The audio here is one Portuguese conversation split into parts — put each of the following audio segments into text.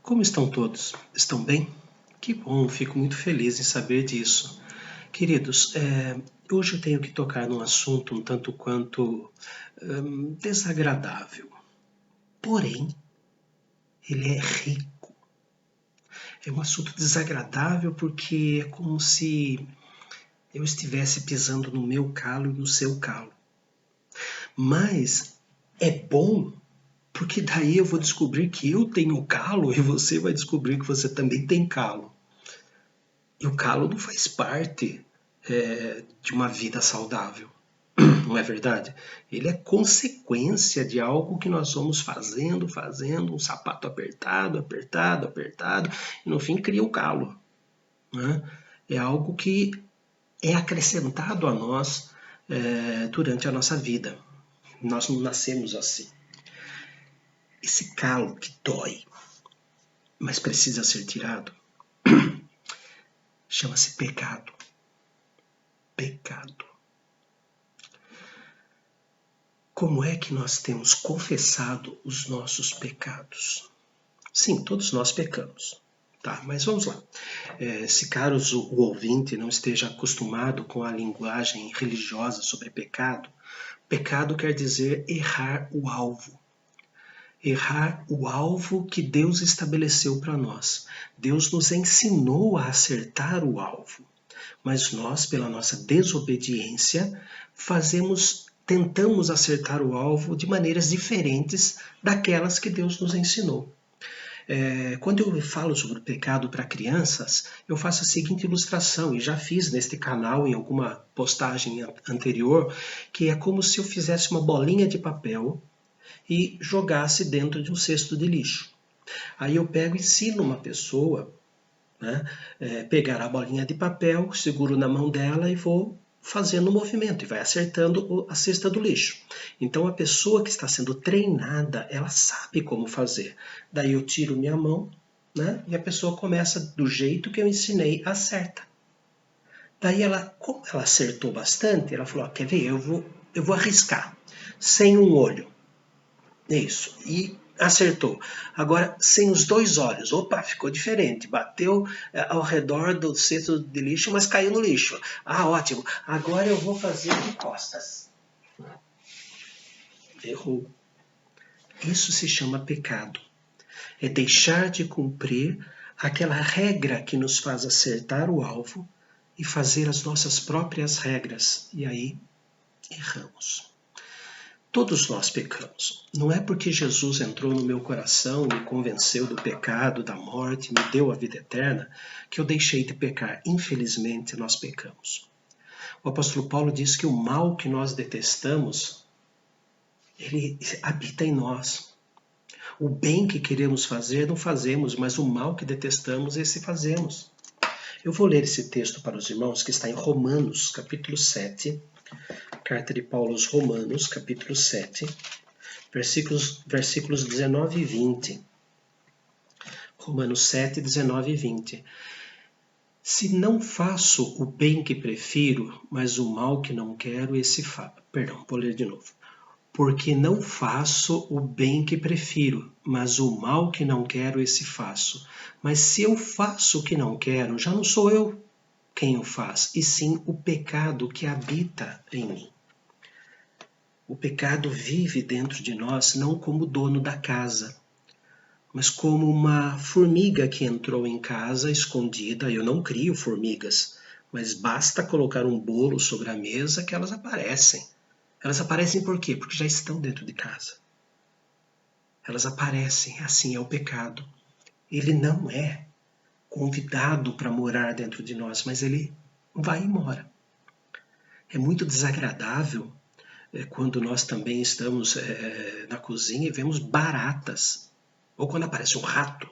Como estão todos? Estão bem? Que bom, fico muito feliz em saber disso. Queridos, hoje eu tenho que tocar num assunto um tanto quanto desagradável. Porém, ele é rico. É um assunto desagradável porque é como se eu estivesse pisando no meu calo e no seu calo. Mas é bom porque daí eu vou descobrir que eu tenho calo e você vai descobrir que você também tem calo. E o calo não faz parte de uma vida saudável, não é verdade? Ele é consequência de algo que nós vamos fazendo, um sapato apertado, apertado, apertado, e no fim cria o calo. Né? É algo que é acrescentado a nós durante a nossa vida. Nós não nascemos assim. Esse calo que dói, mas precisa ser tirado, chama-se pecado. Pecado. Como é que nós temos confessado os nossos pecados? Sim, todos nós pecamos. Tá, mas vamos lá. Se caros o ouvinte não esteja acostumado com a linguagem religiosa sobre pecado, pecado quer dizer errar o alvo. Errar o alvo que Deus estabeleceu para nós. Deus nos ensinou a acertar o alvo, mas nós, pela nossa desobediência, tentamos acertar o alvo de maneiras diferentes daquelas que Deus nos ensinou. Quando eu falo sobre o pecado para crianças, eu faço a seguinte ilustração, e já fiz neste canal em alguma postagem anterior, que é como se eu fizesse uma bolinha de papel e jogasse dentro de um cesto de lixo. Aí eu pego e ensino uma pessoa, né, pegar a bolinha de papel, seguro na mão dela e vou fazendo o movimento e vai acertando a cesta do lixo. Então a pessoa que está sendo treinada, ela sabe como fazer. Daí eu tiro minha mão, né, e a pessoa começa do jeito que eu ensinei, acerta. Daí como ela acertou bastante, ela falou, quer ver, eu vou arriscar, sem um olho. Isso, e acertou. Agora, sem os dois olhos. Opa, ficou diferente. Bateu ao redor do cesto de lixo, mas caiu no lixo. Ah, ótimo. Agora eu vou fazer de costas. Errou. Isso se chama pecado. É deixar de cumprir aquela regra que nos faz acertar o alvo e fazer as nossas próprias regras. E aí, erramos. Todos nós pecamos. Não é porque Jesus entrou no meu coração, me convenceu do pecado, da morte, me deu a vida eterna, que eu deixei de pecar. Infelizmente, nós pecamos. O apóstolo Paulo diz que o mal que nós detestamos, ele habita em nós. O bem que queremos fazer, não fazemos, mas o mal que detestamos, esse fazemos. Eu vou ler esse texto para os irmãos, que está em Romanos, capítulo 7, carta de Paulo aos Romanos, capítulo 7, versículos 19 e 20. Romanos 7, 19 e 20. Se não faço o bem que prefiro, mas o mal que não quero, esse faço. Perdão, vou ler de novo. Porque não faço o bem que prefiro, mas o mal que não quero, esse faço. Mas se eu faço o que não quero, já não sou eu quem o faz, e sim o pecado que habita em mim. O pecado vive dentro de nós não como dono da casa, mas como uma formiga que entrou em casa escondida. Eu não crio formigas, mas basta colocar um bolo sobre a mesa que elas aparecem. Elas aparecem por quê? Porque já estão dentro de casa. Elas aparecem, assim é o pecado. Ele não é convidado para morar dentro de nós, mas ele vai e mora. É muito desagradável quando nós também estamos na cozinha e vemos baratas, ou quando aparece um rato.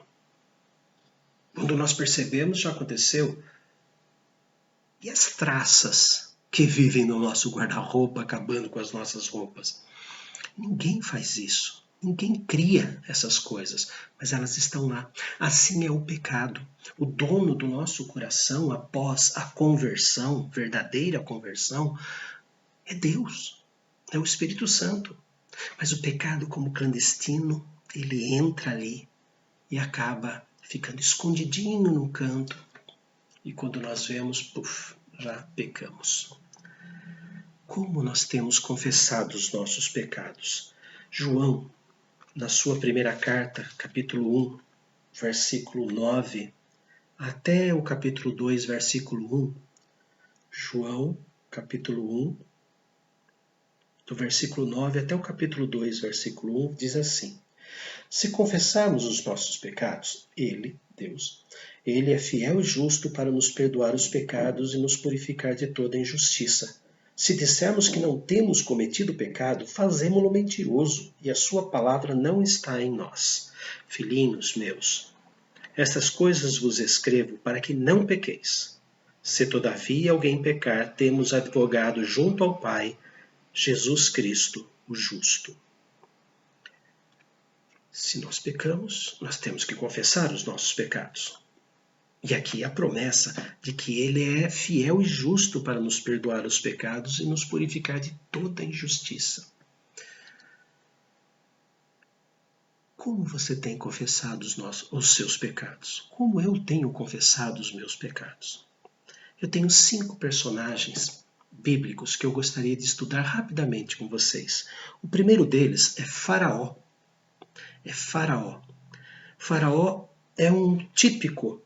Quando nós percebemos, já aconteceu. E as traças que vivem no nosso guarda-roupa, acabando com as nossas roupas? Ninguém faz isso. Ninguém cria essas coisas, mas elas estão lá. Assim é o pecado. O dono do nosso coração, após a conversão, verdadeira conversão, é Deus, é o Espírito Santo. Mas o pecado, como clandestino, ele entra ali e acaba ficando escondidinho no canto. E quando nós vemos, puf, já pecamos. Como nós temos confessado os nossos pecados? João, na sua primeira carta, capítulo 1, versículo 9, até o capítulo 2, versículo 1, João, capítulo 1, do versículo 9 até o capítulo 2, versículo 1, diz assim: Se confessarmos os nossos pecados, Ele, Deus, Ele é fiel e justo para nos perdoar os pecados e nos purificar de toda injustiça. Se dissermos que não temos cometido pecado, fazemo-lo mentiroso, e a sua palavra não está em nós. Filhinhos meus, estas coisas vos escrevo para que não pequeis. Se todavia alguém pecar, temos advogado junto ao Pai, Jesus Cristo, o justo. Se nós pecamos, nós temos que confessar os nossos pecados. E aqui a promessa de que Ele é fiel e justo para nos perdoar os pecados e nos purificar de toda injustiça. Como você tem confessado os seus pecados? Como eu tenho confessado os meus pecados? Eu tenho 5 personagens bíblicos que eu gostaria de estudar rapidamente com vocês. O primeiro deles é Faraó. Faraó. Faraó é um típico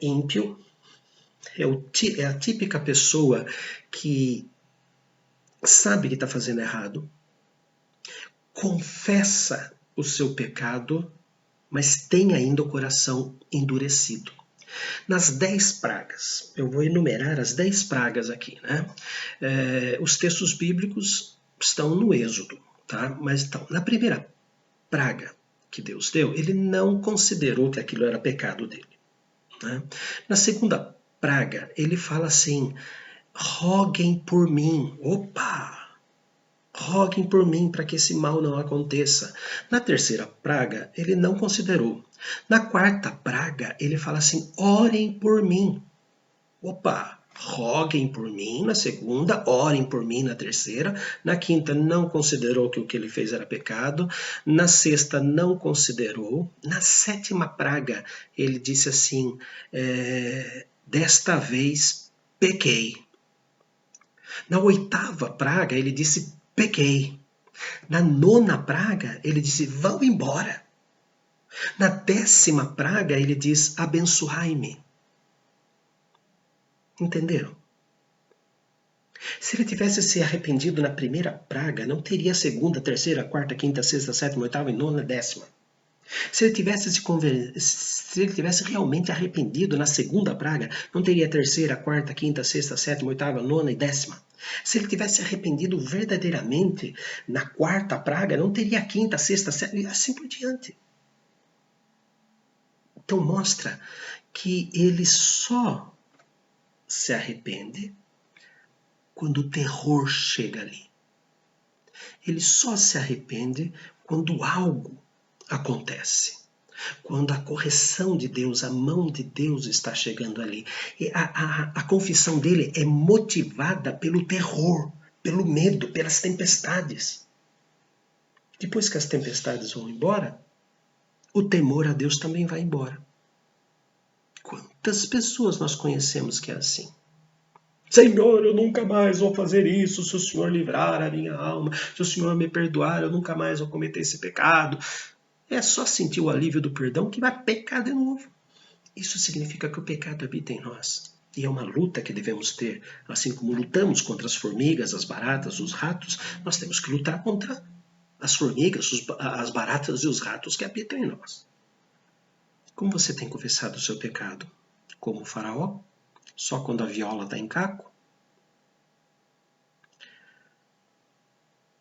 ímpio, é a típica pessoa que sabe que está fazendo errado, confessa o seu pecado, mas tem ainda o coração endurecido. Nas 10 pragas, eu vou enumerar as 10 pragas aqui, né? Os textos bíblicos estão no Êxodo, tá? Mas então, na primeira praga que Deus deu, ele não considerou que aquilo era pecado dele. Né? Na segunda praga, ele fala assim, roguem por mim. Opa! Roguem por mim para que esse mal não aconteça. Na terceira praga, ele não considerou. Na quarta praga, ele fala assim, orem por mim. Opa! Roguem por mim na segunda, orem por mim na terceira. Na quinta, não considerou que o que ele fez era pecado. Na sexta, não considerou. Na sétima praga, ele disse assim, desta vez pequei. Na oitava praga, ele disse, pequei. Na nona praga, ele disse, vão embora. Na 10ª praga, ele diz, abençoai-me. Entenderam? Se ele tivesse se arrependido na primeira praga, não teria a segunda, terceira, quarta, quinta, sexta, sétima, oitava e nona, 10ª. Se ele tivesse realmente arrependido na segunda praga, não teria a terceira, quarta, quinta, sexta, sétima, oitava, nona e 10ª. Se ele tivesse arrependido verdadeiramente na quarta praga, não teria a quinta, sexta, sétima e assim por diante. Então mostra que ele só se arrepende quando o terror chega ali. Ele só se arrepende quando algo acontece. Quando a correção de Deus, a mão de Deus está chegando ali. E a confissão dele é motivada pelo terror, pelo medo, pelas tempestades. Depois que as tempestades vão embora, o temor a Deus também vai embora. Quantas pessoas nós conhecemos que é assim? Senhor, eu nunca mais vou fazer isso, se o Senhor livrar a minha alma, se o Senhor me perdoar, eu nunca mais vou cometer esse pecado. É só sentir o alívio do perdão que vai pecar de novo. Isso significa que o pecado habita em nós. E é uma luta que devemos ter. Assim como lutamos contra as formigas, as baratas, os ratos, nós temos que lutar contra as formigas, as baratas e os ratos que habitam em nós. Como você tem confessado o seu pecado? Como o Faraó? Só quando a viola está em caco?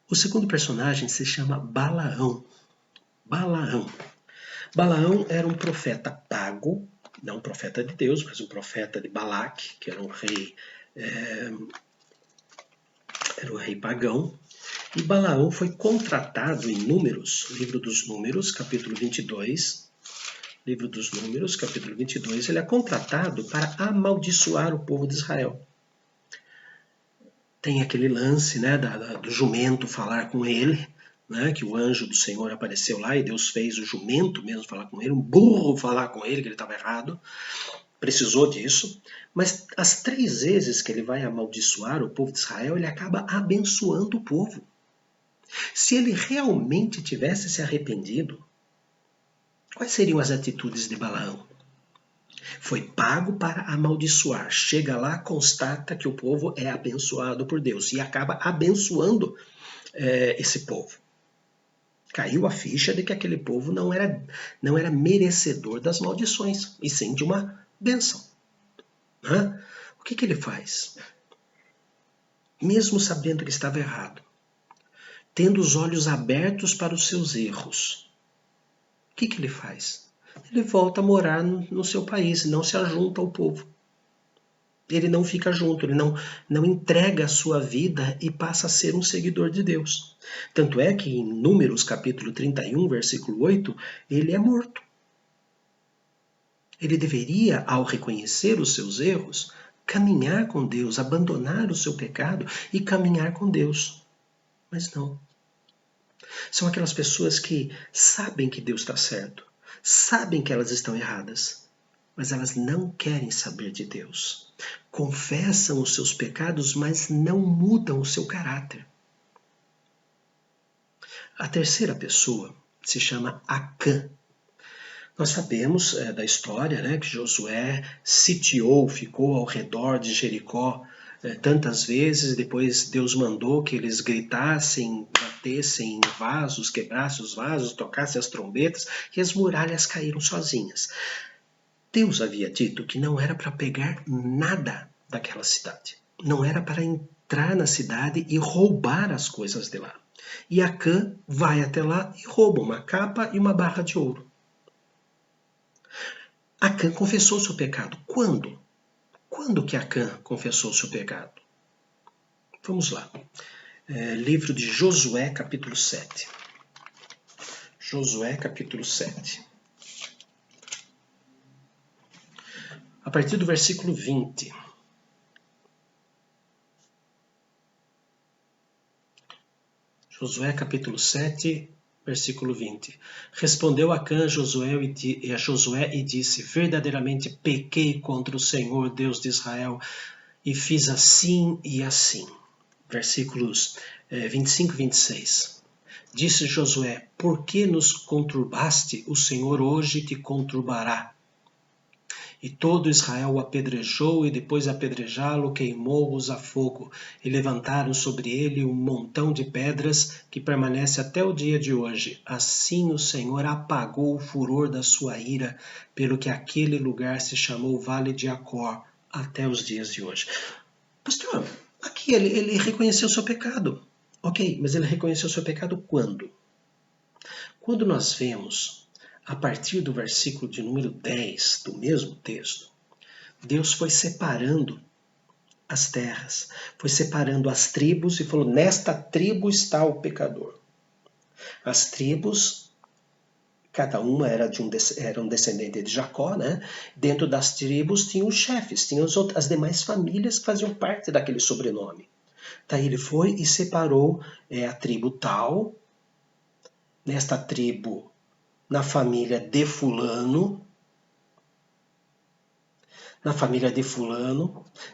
O segundo personagem se chama Balaão. Balaão era um profeta pago, não um profeta de Deus, mas um profeta de Balaque, que era um rei pagão. E Balaão foi contratado em Números, livro dos Números, capítulo 22. Livro dos Números, capítulo 22, ele é contratado para amaldiçoar o povo de Israel. Tem aquele lance, né, do jumento falar com ele, né, que o anjo do Senhor apareceu lá e Deus fez o jumento mesmo falar com ele, um burro falar com ele, que ele estava errado, precisou disso, mas as 3 vezes que ele vai amaldiçoar o povo de Israel, ele acaba abençoando o povo. Se ele realmente tivesse se arrependido, quais seriam as atitudes de Balaão? Foi pago para amaldiçoar. Chega lá, constata que o povo é abençoado por Deus e acaba abençoando esse povo. Caiu a ficha de que aquele povo não era merecedor das maldições, e sim de uma bênção. O que ele faz? Mesmo sabendo que estava errado, tendo os olhos abertos para os seus erros, o que ele faz? Ele volta a morar no seu país, não se ajunta ao povo. Ele não fica junto, ele não entrega a sua vida e passa a ser um seguidor de Deus. Tanto é que em Números capítulo 31, versículo 8, ele é morto. Ele deveria, ao reconhecer os seus erros, caminhar com Deus, abandonar o seu pecado e caminhar com Deus. Mas não. São aquelas pessoas que sabem que Deus está certo, sabem que elas estão erradas, mas elas não querem saber de Deus. Confessam os seus pecados, mas não mudam o seu caráter. A terceira pessoa se chama Acã. Nós sabemos da história, né, que Josué sitiou, ficou ao redor de Jericó tantas vezes, depois Deus mandou que eles gritassem, batessem em vasos, quebrassem os vasos, tocassem as trombetas, e as muralhas caíram sozinhas. Deus havia dito que não era para pegar nada daquela cidade. Não era para entrar na cidade e roubar as coisas de lá. E Acã vai até lá e rouba uma capa e uma barra de ouro. Acã confessou seu pecado. Quando? Quando que Acã confessou seu pecado? Vamos lá. Livro de Josué, capítulo 7. Josué, capítulo 7. A partir do versículo 20. Josué, capítulo 7, versículo 20. Respondeu Acã a Josué e disse: verdadeiramente pequei contra o Senhor, Deus de Israel, e fiz assim e assim. Versículos 25 e 26. Disse Josué: por que nos conturbaste? O Senhor hoje te conturbará. E todo Israel o apedrejou, e depois de apedrejá-lo, queimou-os a fogo, e levantaram sobre ele um montão de pedras que permanece até o dia de hoje. Assim o Senhor apagou o furor da sua ira, pelo que aquele lugar se chamou Vale de Acor, até os dias de hoje. Pastor, aqui ele reconheceu o seu pecado. Ok, mas ele reconheceu o seu pecado quando? Quando nós vemos, a partir do versículo de número 10 do mesmo texto, Deus foi separando as terras, foi separando as tribos e falou: nesta tribo está o pecador. As tribos, cada uma era um descendente de Jacó, né? Dentro das tribos tinham os chefes, tinham as demais famílias que faziam parte daquele sobrenome. Daí ele foi e separou a tribo tal, nesta tribo, na família de fulano,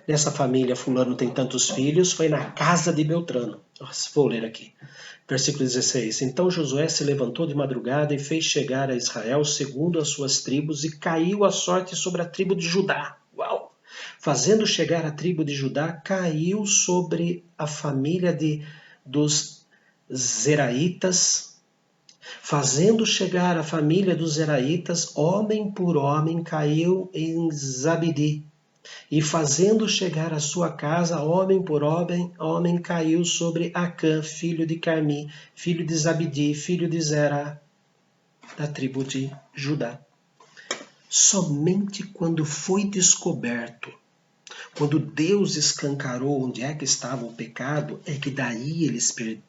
nessa família fulano tem tantos filhos, foi na casa de Beltrano. Nossa, vou ler aqui. Versículo 16. Então Josué se levantou de madrugada e fez chegar a Israel segundo as suas tribos, e caiu a sorte sobre a tribo de Judá. Uau! Fazendo chegar a tribo de Judá, caiu sobre a família dos Zeraitas. Fazendo chegar a família dos Zeraitas, homem por homem, caiu em Zabdi. E fazendo chegar a sua casa, homem por homem, caiu sobre Acã, filho de Carmi, filho de Zabdi, filho de Zera, da tribo de Judá. Somente quando foi descoberto, quando Deus escancarou onde é que estava o pecado, é que daí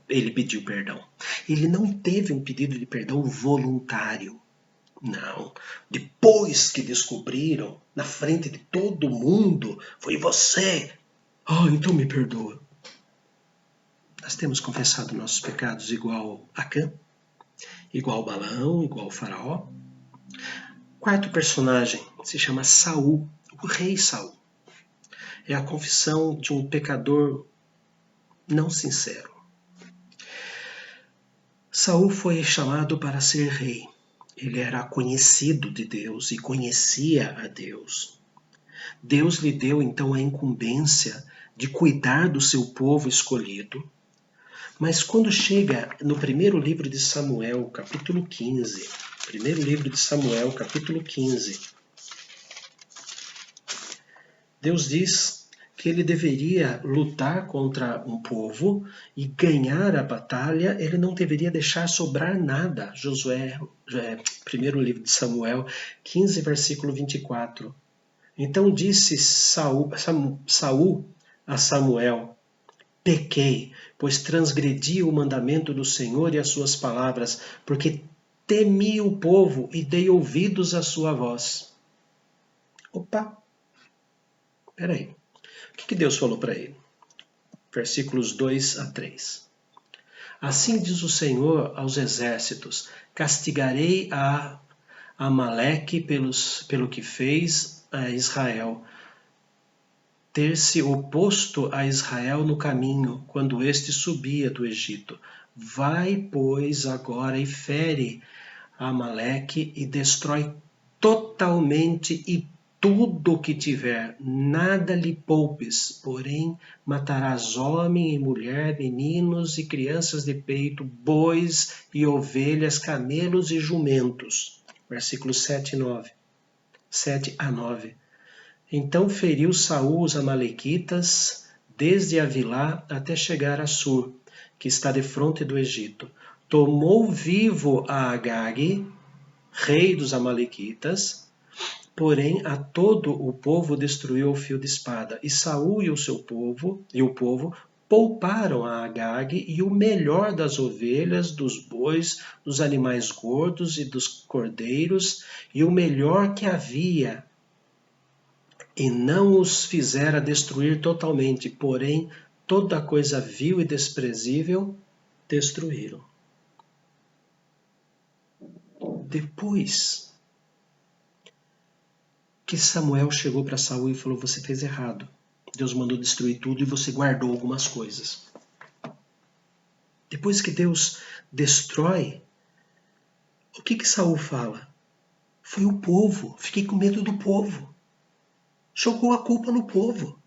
ele pediu perdão. Ele não teve um pedido de perdão voluntário. Não. Depois que descobriram, na frente de todo mundo, foi você. Então me perdoa. Nós temos confessado nossos pecados igual Acã, igual Balaão, igual Faraó. Quarto personagem se chama Saul, o rei Saul. É a confissão de um pecador não sincero. Saul foi chamado para ser rei. Ele era conhecido de Deus e conhecia a Deus. Deus lhe deu então a incumbência de cuidar do seu povo escolhido. Mas quando chega no primeiro livro de Samuel, capítulo 15, primeiro livro de Samuel, capítulo 15, Deus diz que ele deveria lutar contra um povo e ganhar a batalha, ele não deveria deixar sobrar nada. Primeiro livro de Samuel, 15, versículo 24. Então disse Saul a Samuel: pequei, pois transgredi o mandamento do Senhor e as suas palavras, porque temi o povo e dei ouvidos à sua voz. Opa! Peraí. O que Deus falou para ele? Versículos 2 a 3. Assim diz o Senhor aos exércitos: castigarei a Amaleque pelo que fez a Israel, ter se oposto a Israel no caminho, quando este subia do Egito. Vai, pois, agora e fere Amaleque e destrói totalmente e tudo o que tiver, nada lhe poupes, porém matarás homem e mulher, meninos e crianças de peito, bois e ovelhas, camelos e jumentos. Versículos 7 a 9. Então feriu Saul os amalequitas, desde Avilá até chegar a Sur, que está defronte do Egito. Tomou vivo a Agag, rei dos amalequitas, porém a todo o povo destruiu ao fio de espada. E Saul e o povo pouparam a Agag e o melhor das ovelhas, dos bois, dos animais gordos e dos cordeiros, e o melhor que havia, e não os fizera destruir totalmente, porém toda coisa vil e desprezível destruíram. Depois que Samuel chegou para Saul e falou: você fez errado, Deus mandou destruir tudo e você guardou algumas coisas. Depois que Deus destrói, o que Saul fala? Foi o povo, fiquei com medo do povo. Jogou a culpa no povo.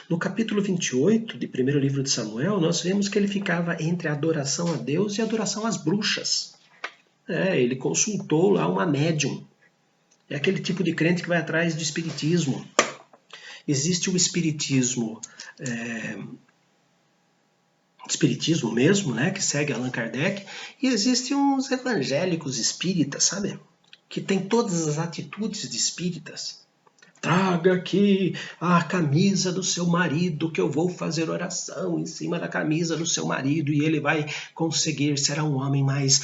No capítulo 28 de primeiro livro de Samuel, nós vemos que ele ficava entre a adoração a Deus e a adoração às bruxas. Ele consultou lá uma médium. É aquele tipo de crente que vai atrás de espiritismo. Existe o espiritismo, espiritismo mesmo, né, que segue Allan Kardec, e existem uns evangélicos espíritas, sabe? Que tem todas as atitudes de espíritas. Traga aqui a camisa do seu marido, que eu vou fazer oração em cima da camisa do seu marido, e ele vai conseguir, será um homem mais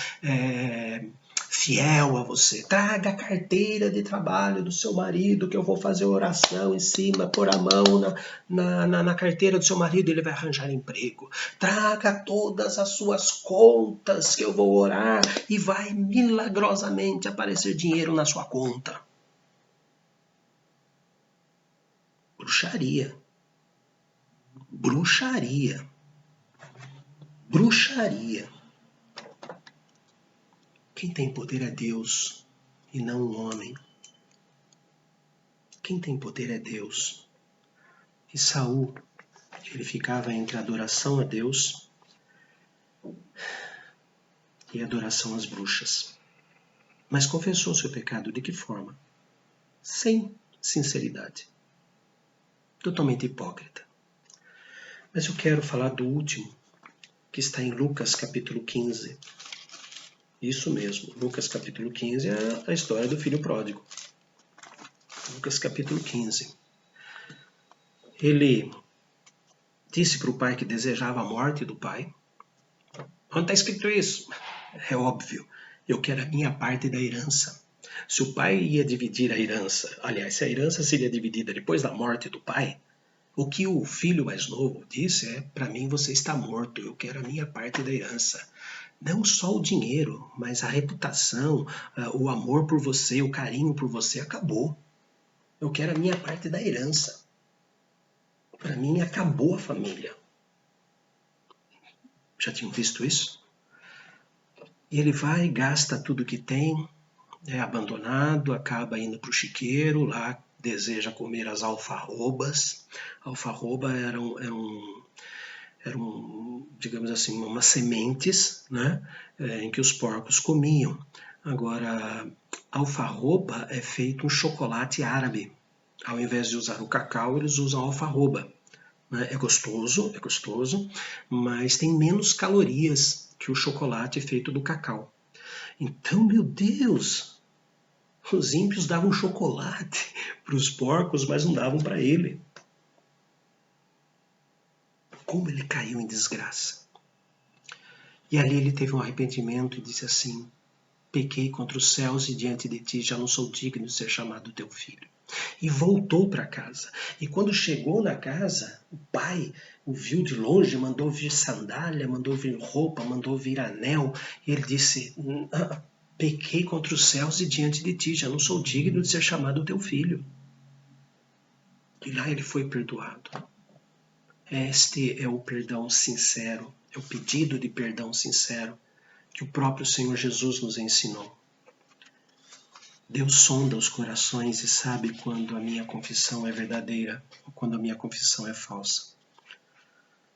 fiel a você. Traga a carteira de trabalho do seu marido, que eu vou fazer oração em cima, pôr a mão na carteira do seu marido, ele vai arranjar emprego. Traga todas as suas contas, que eu vou orar, e vai milagrosamente aparecer dinheiro na sua conta. Bruxaria. Bruxaria. Bruxaria. Quem tem poder é Deus e não o homem. Quem tem poder é Deus. E Saul, ele ficava entre a adoração a Deus e a adoração às bruxas. Mas confessou seu pecado de que forma? Sem sinceridade. Totalmente hipócrita. Mas eu quero falar do último, que está em Lucas capítulo 15. Isso mesmo, Lucas capítulo 15 é a história do filho pródigo. Lucas capítulo 15. Ele disse para o pai que desejava a morte do pai. Onde está escrito isso? É óbvio, eu quero a minha parte da herança. Se o pai ia dividir a herança, aliás, se a herança seria dividida depois da morte do pai, O que o filho mais novo disse é: para mim você está morto, eu quero a minha parte da herança. Não só o dinheiro, mas a reputação, o amor por você, o carinho por você acabou. Eu quero a minha parte da herança. Para mim acabou a família. Já tinham visto isso? E ele vai, gasta tudo que tem, é abandonado, acaba indo para o chiqueiro, lá deseja comer as alfarrobas. Alfarroba eram, digamos assim, umas sementes, né, em que os porcos comiam. Agora, alfarroba é feito um chocolate árabe. Ao invés de usar o cacau, eles usam alfarroba. É gostoso, mas tem menos calorias que o chocolate feito do cacau. Então, meu Deus, os ímpios davam chocolate para os porcos, mas não davam para ele. Como ele caiu em desgraça. E ali ele teve um arrependimento e disse assim: pequei contra os céus e diante de ti já não sou digno de ser chamado teu filho. E voltou para casa. E quando chegou na casa, o pai o viu de longe, mandou vir sandália, mandou vir roupa, mandou vir anel. E ele disse: pequei contra os céus e diante de ti já não sou digno de ser chamado teu filho. E lá ele foi perdoado. Este é o perdão sincero, é o pedido de perdão sincero que o próprio Senhor Jesus nos ensinou. Deus sonda os corações e sabe quando a minha confissão é verdadeira ou quando a minha confissão é falsa.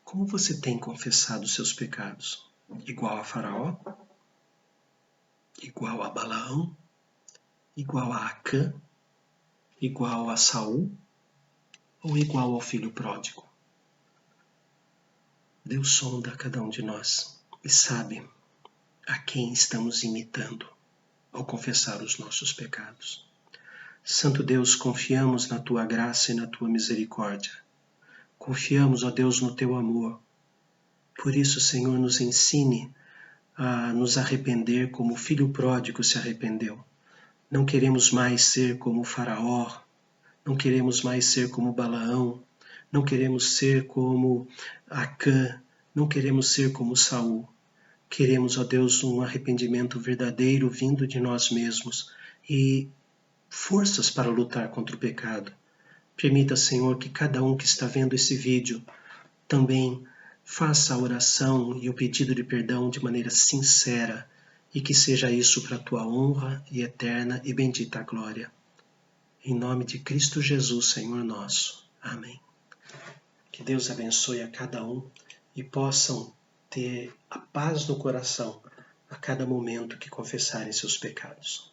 Como você tem confessado os seus pecados? Igual a Faraó? Igual a Balaão? Igual a Acã? Igual a Saul? Ou igual ao filho pródigo? Deus sonda a cada um de nós e sabe a quem estamos imitando ao confessar os nossos pecados. Santo Deus, confiamos na Tua graça e na Tua misericórdia. Confiamos, ó Deus, no Teu amor. Por isso, Senhor, nos ensine a nos arrepender como o filho pródigo se arrependeu. Não queremos mais ser como o Faraó, não queremos mais ser como Balaão, não queremos ser como Acã, não queremos ser como Saul. Queremos, ó Deus, um arrependimento verdadeiro vindo de nós mesmos e forças para lutar contra o pecado. Permita, Senhor, que cada um que está vendo esse vídeo também faça a oração e o pedido de perdão de maneira sincera e que seja isso para a tua honra e eterna e bendita glória. Em nome de Cristo Jesus, Senhor nosso. Amém. Que Deus abençoe a cada um e possam ter a paz no coração a cada momento que confessarem seus pecados.